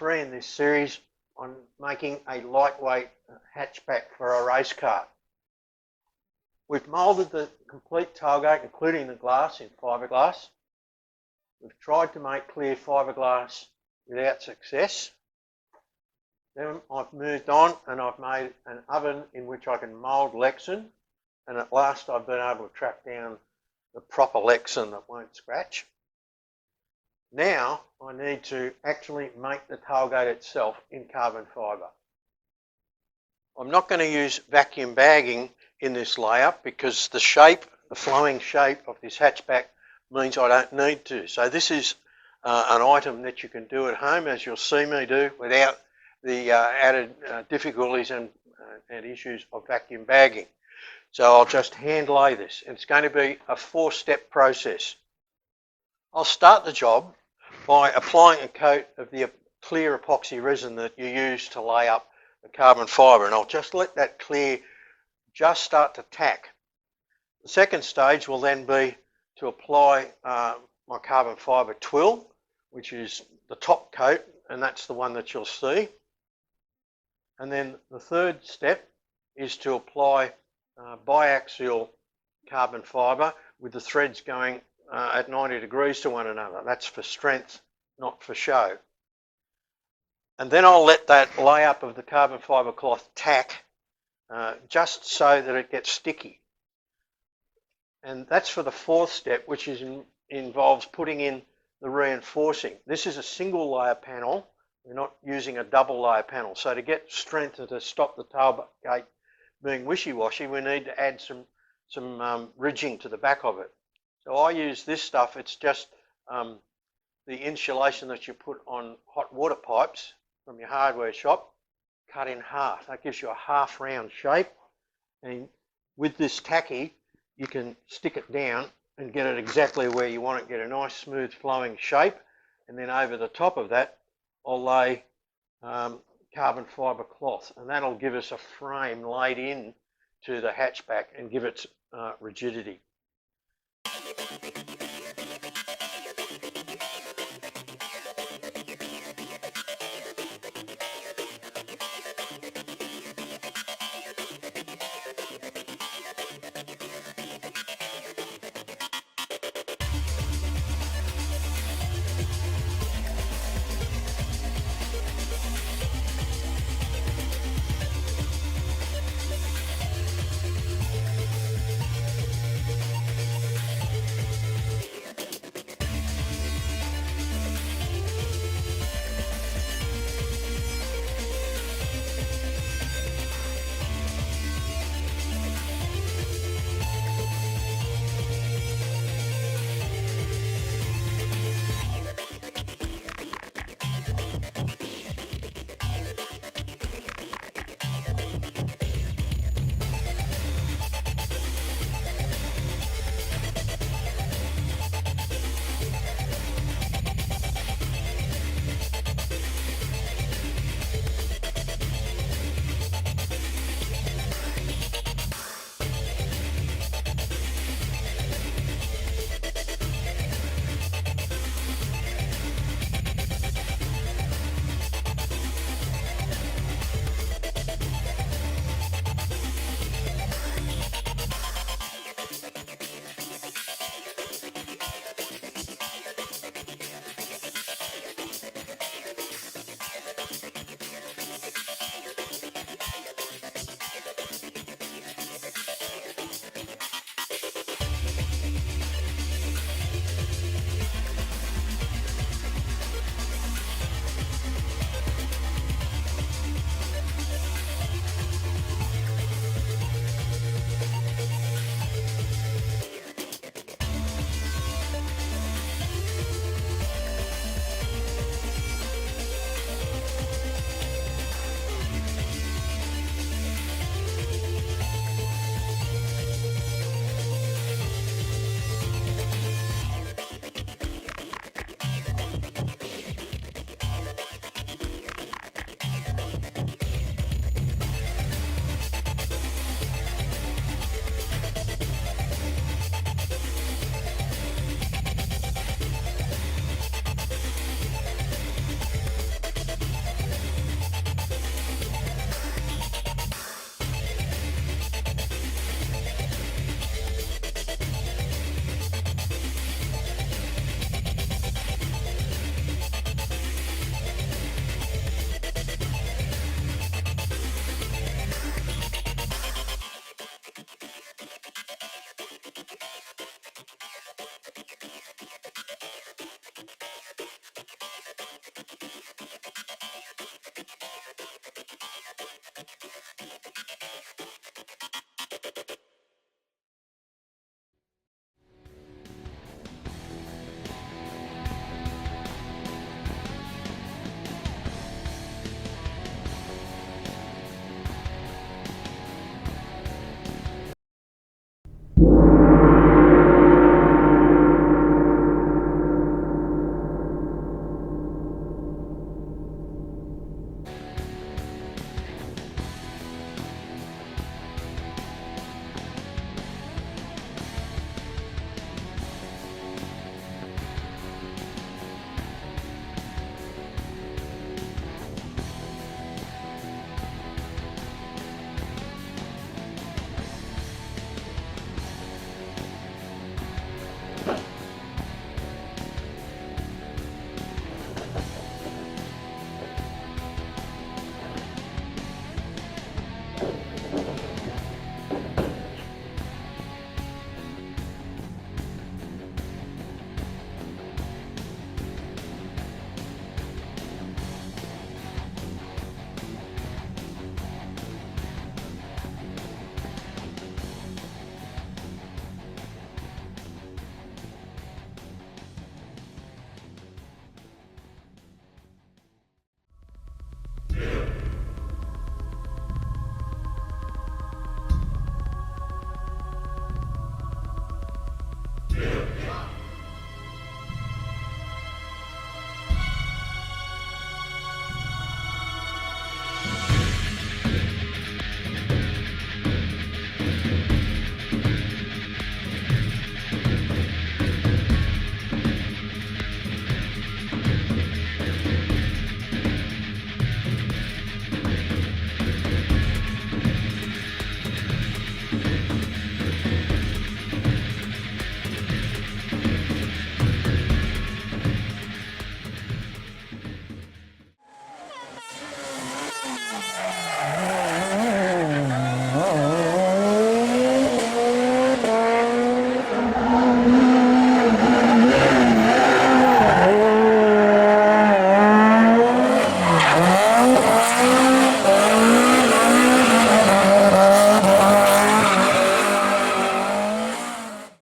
3 in this series on making a lightweight hatchback for a race car. We've moulded the complete tailgate, including the glass, in fiberglass. We've tried to make clear fiberglass without success. Then I've moved on and I've made an oven in which I can mould Lexan, and at last I've been able to track down the proper Lexan that won't scratch. Now I need to actually make the tailgate itself in carbon fibre. I'm not going to use vacuum bagging in this layup because the shape, the flowing shape of this hatchback means I don't need to. So this is an item that you can do at home, as you'll see me do, without the added difficulties and issues of vacuum bagging. So I'll just hand lay this. It's going to be a 4-step process. I'll start the job by applying a coat of the clear epoxy resin that you use to lay up the carbon fibre, and I'll just let that clear just start to tack. The second stage will then be to apply my carbon fibre Twill, which is the top coat, and that's the one that you'll see. And then the third step is to apply biaxial carbon fibre with the threads going at 90 degrees to one another. That's for strength, not for show. And then I'll let that layup of the carbon fibre cloth tack just so that it gets sticky. And that's for the 4th step, which involves putting in the reinforcing. This is a single layer panel. We're not using a double layer panel. So to get strength and to stop the tailgate being wishy-washy, we need to add some ridging to the back of it. So I use this stuff. It's just the insulation that you put on hot water pipes from your hardware shop, cut in half. That gives you a half round shape, and with this tacky you can stick it down and get it exactly where you want it, get a nice smooth flowing shape. And then over the top of that I'll lay carbon fibre cloth, and that'll give us a frame laid in to the hatchback and give it rigidity.